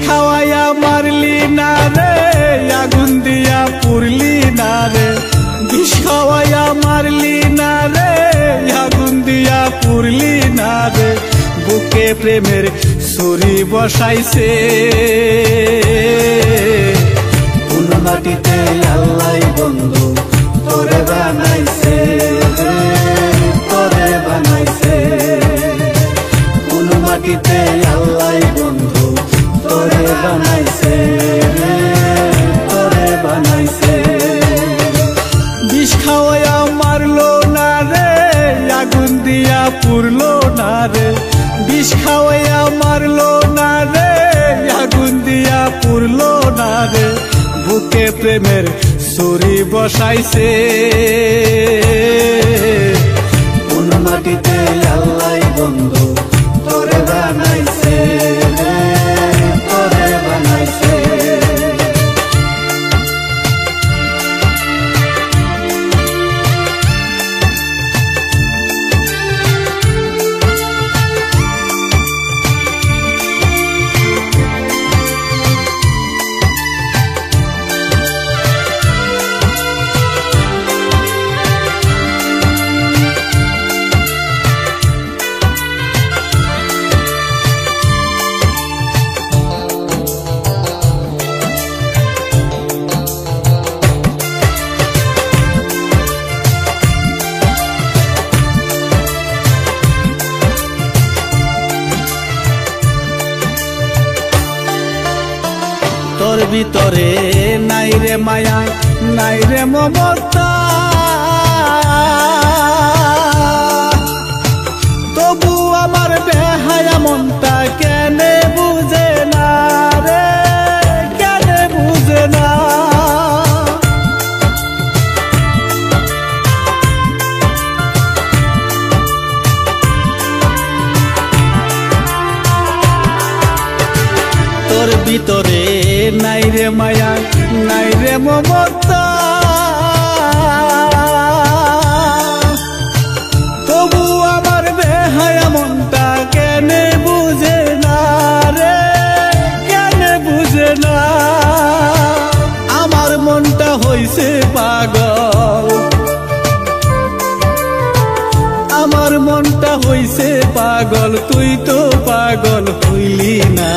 খাওয়াইয়া মারলি না রে, আগুন দিয়া পুরলি না রে। বিষ খাওয়াইয়া মারলি না রে, আগুন দিয়া পুরলি না রে। বুকে প্রেমের ছুরি বসাইছে কোন মাটিতে আল্লাহ বন্ধু তোরে বানাইছে, তোরে বানাইছে কোন মাটিতে আল্লাহ বন্ধু তোরে বানাইছে, তোরে বানাইছে। বিষ খাওয়াইয়া মারলো না রে, আগুন দিয়া পুরলো না রে। বিষ খাওয়াইয়া মারলো না রে, আগুন দিয়া পুরলো না রে। বুকে প্রেমের ছুরি বসাইছে কোন মাটিতে আল্লাহ বন্ধু তোরে বানাইছে, তোরে বানাইছে। তোর ভিতরে নাই রে মায়া, নাই রে মমতা, তবু আমার বেহায়া মনটা কেনে বুঝে না রে, কেনে বুঝে না। তোর ভিতরে নাই রে মায়া, নাই রে মমতা, তবু আমার বেহায়া মনটা কেনে বুঝে না রে, কেনে বুঝে না। আমার মনটা হইছে পাগল, আমার মনটা হইছে পাগল, তুই তো পাগল হইলি না।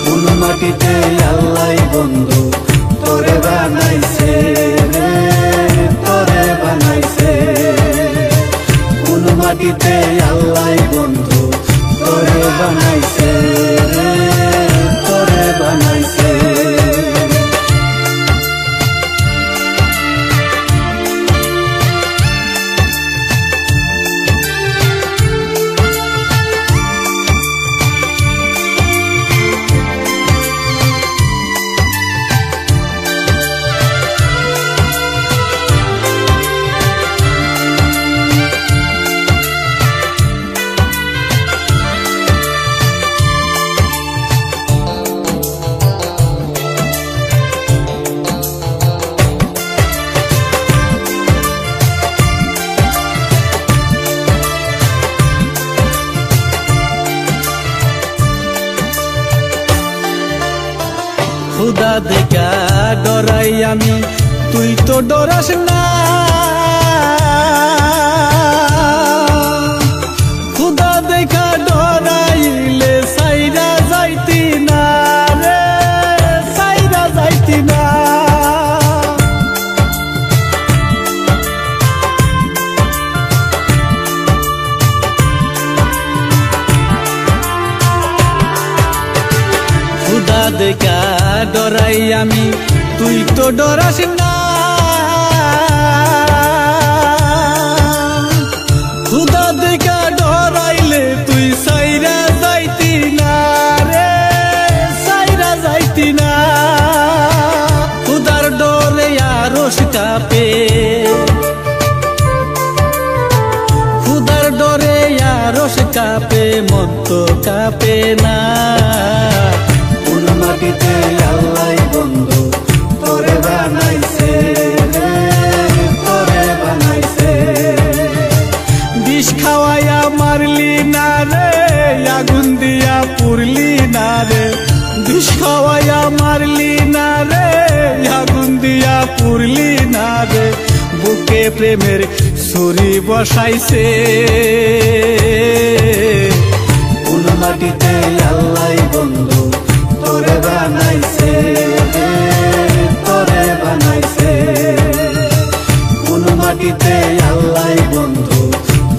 কোন মাটিতে আল্লাহ বন্ধু তোরে বানাইছে, তোরে বানাইছে কোন মাটিতে আল্লাহ বন্ধু তোরে বানাইছে, তোরে বানাইছে। খুদা দেখা ডরাই আমি, তুই তো ডরাস না। খুদা দেখা ডরাইলে সাইরা যাইতি না রে, সাইরা যাইতি না। খুদা দেখা ডরাই আমি, তুই তো ডরাস না। খুদা দেখা ডরাইলে তুই সাইরা যাইতি না রে, সাইরা যাইতি না। খুদার ডরে আরশ কাঁপে, খুদার ডরে আরশ কাঁপে, মন তো কাঁপে না। কোন মাটিতে আল্লাহ বন্ধু তোরে বানাইছে, তোরে বানাইছে। বিষ খাওয়াইয়া মারলি না রে, আগুন দিয়া পুরলি না রে। বিষ বুকে প্রেমের ছুরি বসাইছে কোন মাটিতে আল্লাহ বন্ধু তোরে বানাইছে তোরে বানাইছে কোন মাটিতে আল্লাহ বন্ধু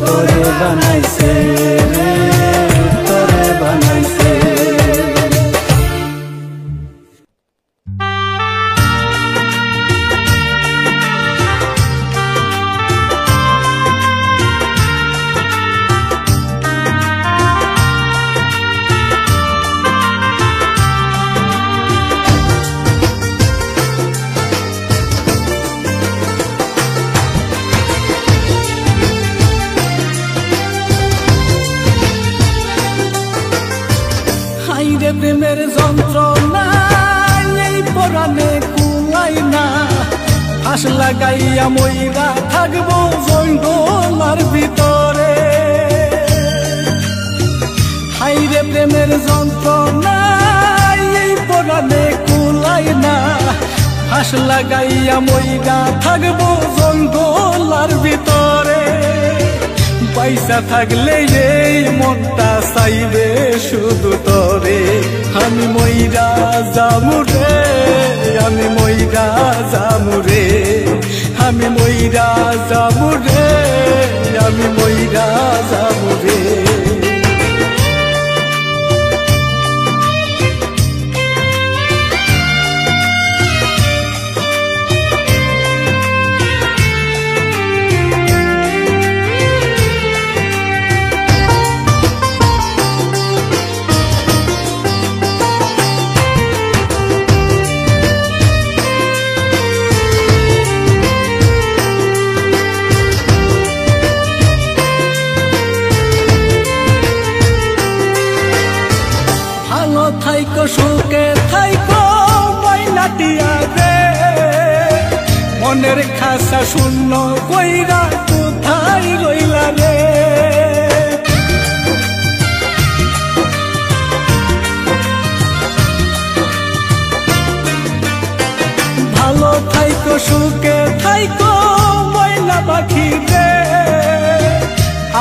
তোরে বানাইছে তোরে বানাইছে প্রেমের যন্ত্রণা এই পরাণে কুলাই না আশ লাগাইয়া মইরা থাকবো জঙ্গলার ভিতরে হাইরে প্রেমের যন্ত্রণা এই পরাণে কুলাই না আশ লাগাইয়া মইরা থাকবো জঙ্গলার ভিতরে পয়সা থাকলে এই মনটা চাইবে শুধু তরে আমি মইরা যামুরে আমি মইরা যামুরে আমি মইরা যামুরে আমি মইরা যামুরে থাইকো সুখে থাইকো ময়নাটিয়া রে মনের খাসা শূন্য কইরা কোথায় রইলা রে ভালো থাইকো সুখে থাইকো ময়না পাখি রে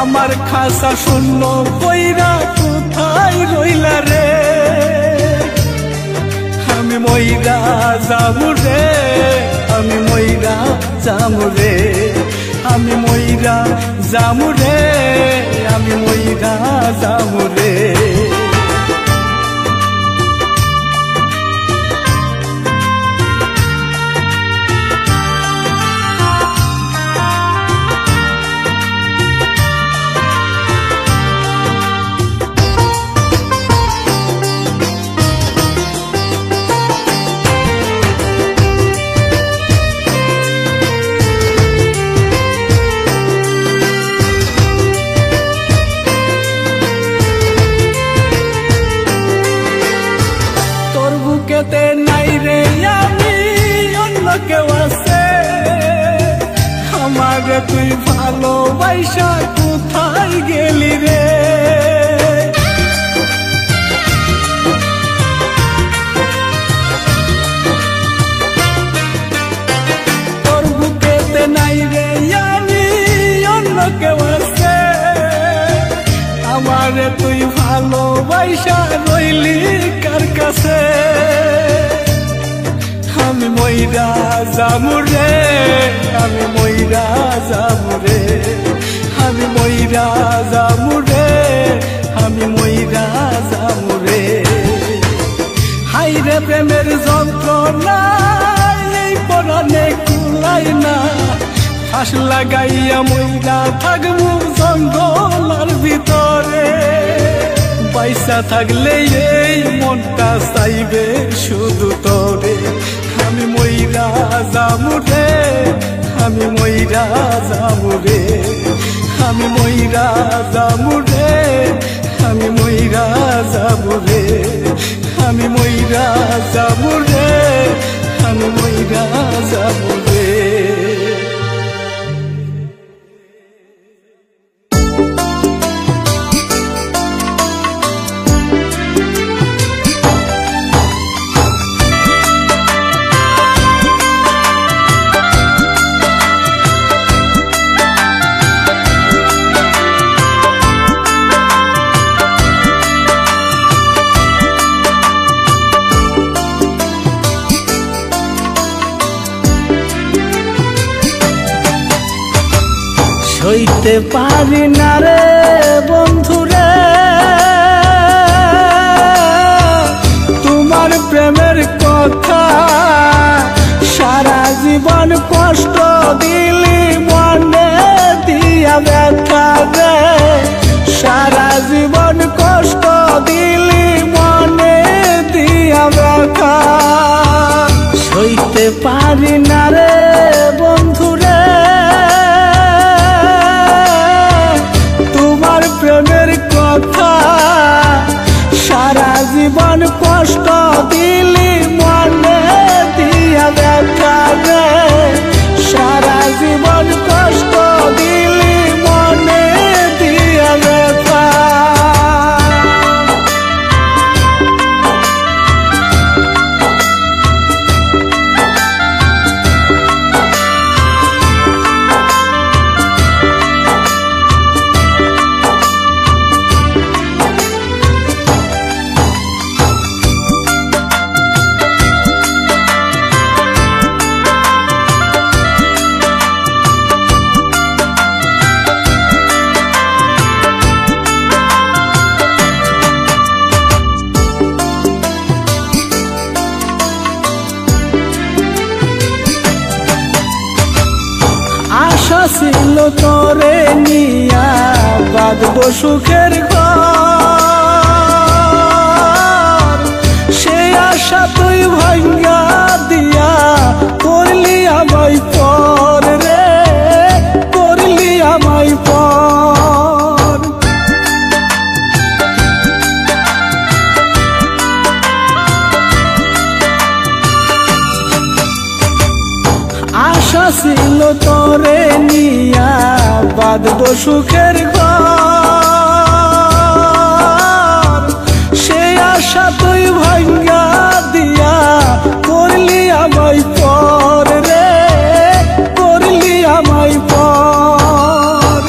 আমার খাসা শূন্য কইরা কোথায় রইলা রে আমি মইরা যামুরে আমি মইরা যামুরে আমি মইরা যামুরে আমি মইরা যামুরে নাই রে আমি অন্য কেউ আছে আমার তুই ভালোবাসা কোথায় গেলি রে তোর বুকেতে নাই রে আমি অন্য কেউ আছে আমার তুই ভালোবাসা রইলি কার কাছে আমি মইরা যামুরে আমি মইরা যামুরে আমি মইরা যামুরে আমি মইরা যামুরে হাইরে প্রেমের যন্ত্রণা এই পরাণে কুলাই না ফাঁস লাগাইয়া মইরা থাকবো জঙ্গলার ভিতরে পয়সা থাকলে এই মনটা চাইবে শুধু তরে আমি মইরা যামুরে আমি মইরা যামুরে আমি মইরা যামুরে আমি মইরা যামুরে আমি মইরা যামুরে আমি মইরা যামুরে সইতে পারি না রে বন্ধুরে তোমার প্রেমের কথা, সারা জীবন কষ্ট দিলি মনে দিয়া ব্যথা রে, সারা জীবন কষ্ট দিলি মনে দিয়া ব্যথা। সইতে পারি না রে বন্ধুরে তোমার প্রেমের কথা, সারা জীবন কষ্ট দিলি মনে দিয়া ব্যথা রে, সারা জীবন কষ্ট দিলি মনে দিয়া ব্যথা। আশা ছিল তোরে নিয়া বাঁধবো সুখের ঘর, সেই আশা তুই ভাঙ্গা দিয়া করলি আমায় পর রে, করলি আমায় পর। আশা ছিল তোরে নিয়া বাঁধবো সুখের ঘর, সেই আশা তুই ভাঙ্গা দিয়া করলি আমায় পর রে, করলি আমায় পর।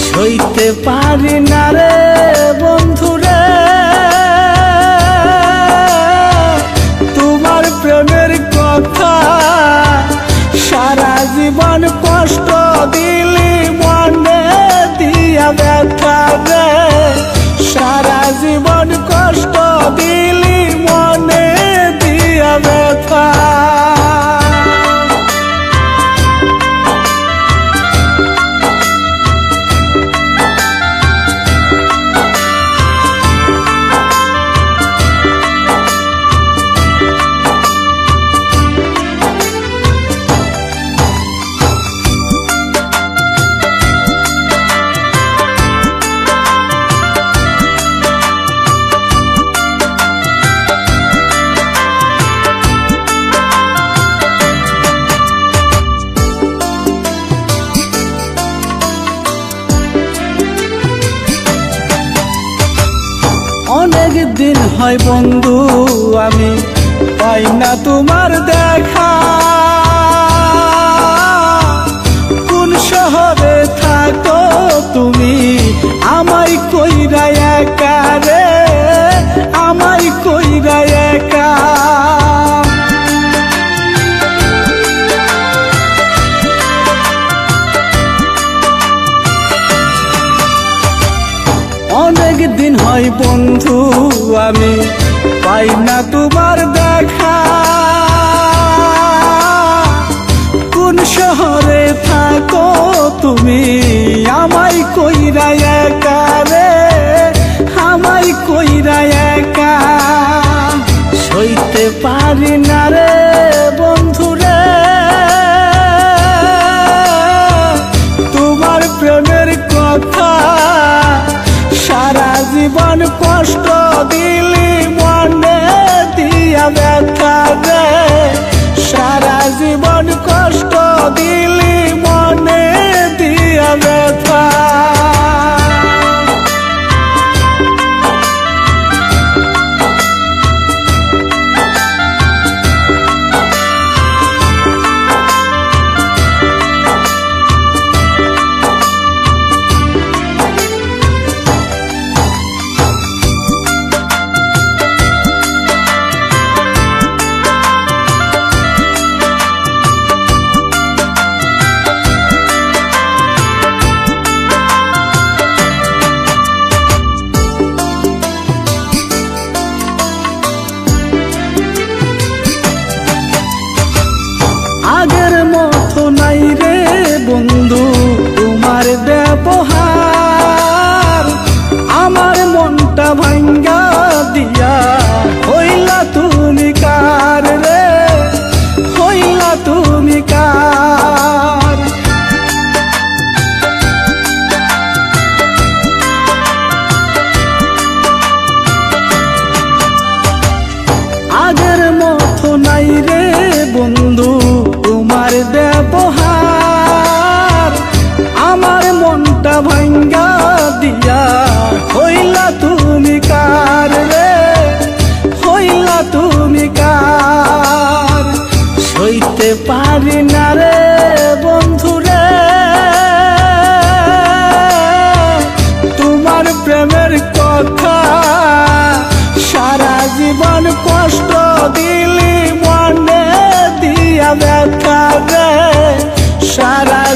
সইতে পারি না রে বন্ধুরে তোমার প্রেমের কথা, সারা জীবন কষ্ট দিলি মনে দিয়া ব্যথা রে, সারা জীবন কষ্ট দিলি মনে দিয়া ব্যথা। অনেক দিন হয় বন্ধু আমি পাই না তোমার দেখা, কোন শহরে থাকো তুমি আমায় কইরা একা রে, আমায় কইরা একা। অনেক দিন হয় বন্ধু আমি পাই না তোমার দেখা, কোন শহরে থাকো তুমি আমায় কইরা একা রে, আমায় কইরা একা। সইতে পারি না রে বন্ধুরে তোমার প্রেমের কথা, সারা জীবন কষ্ট দিলি মনে দিয়া ব্যথা রে, সারা জীবন কষ্ট দিলি মনে দিয়া ব্যথা।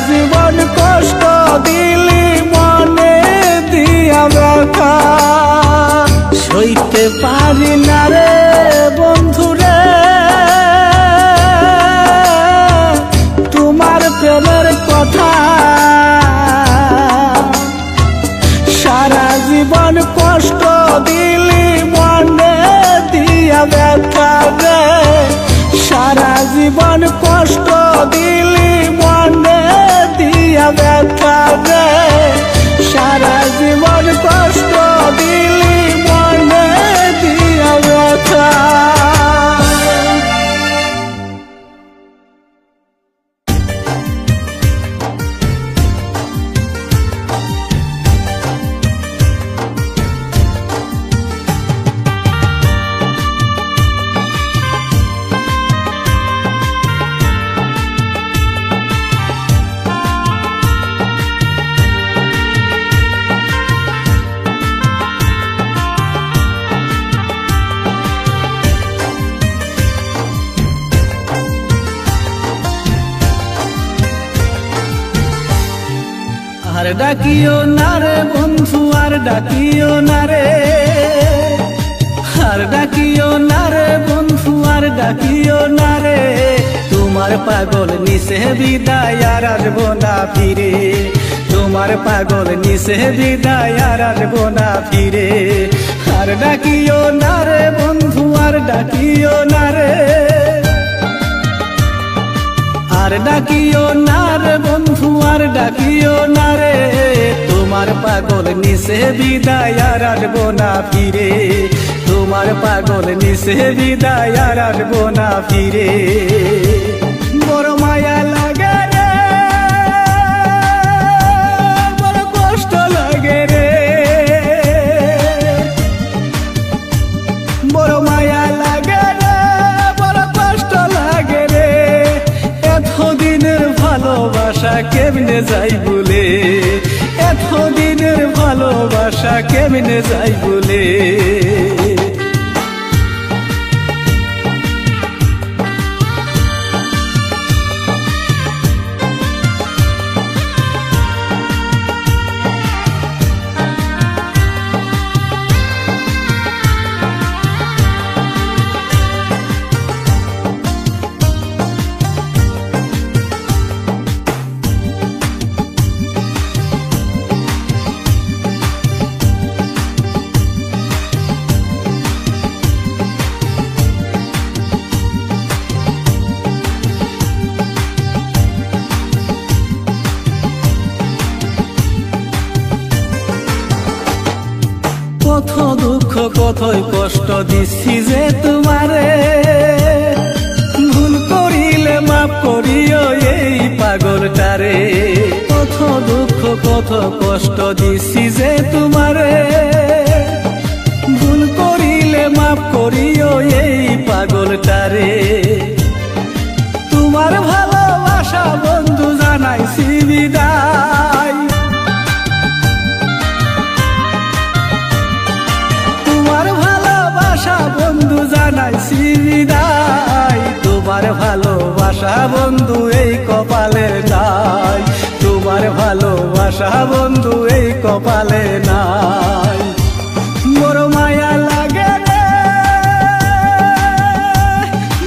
জীবন কষ্ট দিলি মনে দিয়া ব্যথা সইতে পারি না রে বন্ধুরে তোমার প্রেমের কথা সারা জীবন কষ্ট দিলি মনে দিয়া ব্যথা রে সারা জীবন কষ্ট দিলি মনে দিয়া ব্যথা রে সারা জীবন কষ্ট দিলি মনে দিয়া ব্যথা আর ডাকিও না রে বন্ধু আর ডাকিও না রে আর ডাকিও না রে বন্ধু আর ডাকিও না রে তোমার পাগল নিছে বিদায় আর আসবো না ফিরে তোমার পাগল নিছে বিদায় আর আসবো না ফিরে আর ডাকিও না রে বন্ধু আর ডাকিও না রে আর ডাকিও না রে বন্ধু আর ডাকিও না রে তোমার পাগল নিছে বিদায় আর আসবো না ফিরে তোমার পাগল নিছে বিদায় আর আসবো না ফিরে বড় মায়া লাগে রে বড় কষ্ট লাগে রে বড় মায়া লাগে রে বড় কষ্ট লাগে রে এতদিনের ভালোবাসা কেমনে যাই বলে এতদিনের ভালোবাসা কেমনে যাই বলে কত দুঃখ কতই কষ্ট দিচ্ছি যে তোমারে ভুল করিলে মাফ করিও এই পাগলটারে কত দুঃখ কত কষ্ট দিচ্ছি যে তোমারে ভুল করিলে মাফ করিও এই পাগলটারে তোমার ভালোবাসা বন্ধু জানাইছি বিদায় বন্ধু জানাইছি বিদায় তোমার ভালোবাসা বন্ধু এই কপালে নাই তোমার ভালোবাসা বন্ধু এই কপালে নাই বড় মায়া লাগে রে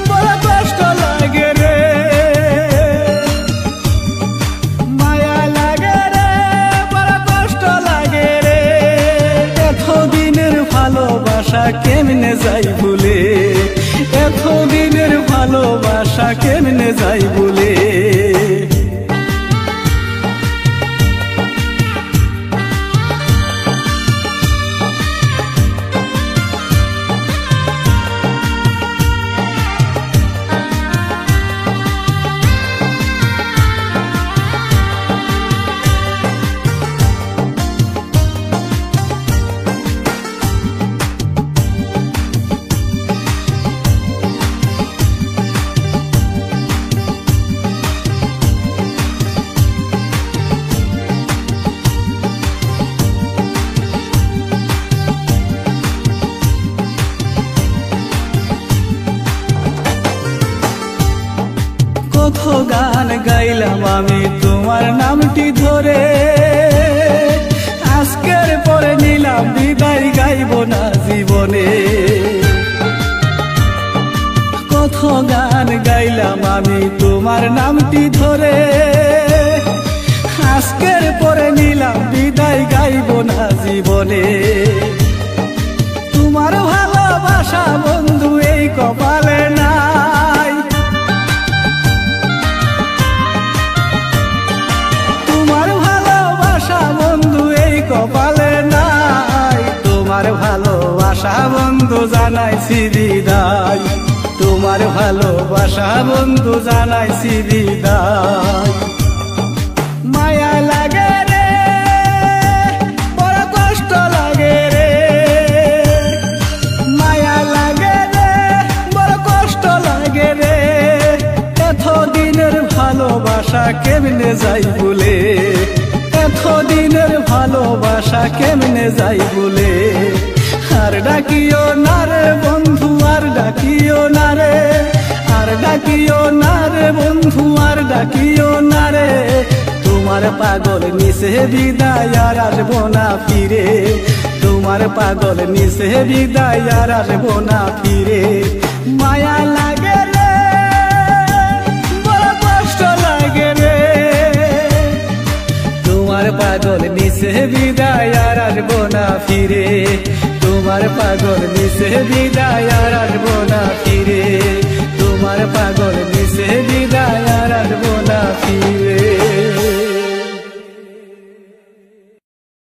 বড় কষ্ট লাগে রে মায়া লাগে রে বড় কষ্ট লাগে রে এতদিনের ভালোবাসা কেমনে যাই বলে এতদিনের ভালোবাসা কেমনে যাই বলে কত গান গাইলাম আমি তোমার নামটি ধরে আজকের পরে নিলাম বিদায়, গাইব না জীবনে। কত গান গাইলাম আমি তোমার নামটি ধরে আজকের পরে নিলাম বিদায়, গাইব না জীবনে। তোমার ভালোবাসা বন্ধু এই কপালে নাই, তোমার ভালোবাসা বন্ধু এই কপালে নাই। তোমার ভালোবাসা বন্ধু জানাইছি বিদায়, তোমার ভালোবাসা বন্ধু জানাইছি বিদায়। মায়া লাগে রে, বড় কষ্ট লাগে রে, মায়া লাগে রে, বড় কষ্ট লাগে রে। এতদিনের ভালোবাসা কেমনে যাই বলে, এতদিনের ভালোবাসা কেমনে যাই বলে। আর ডাকিও না রে বন্ধু, আর ডাকিও না রে, আর ডাকিও না রে বন্ধু, আর ডাকিও না রে। তোমার পাগল নিছে বিদায় আর আসবো না ফিরে, তোমার পাগল নিছে বিদায় আর আসবো না ফিরে। মায়া লাগে রে, বড় কষ্ট লাগে রে, তোমার পাগল নিছে বিদায় আর আসবো না ফিরে, তোমার পাগল নিছে বিদায় আর আসবো না ফিরে, তোমার পাগল নিছে বিদায় আর আসবো না ফিরে।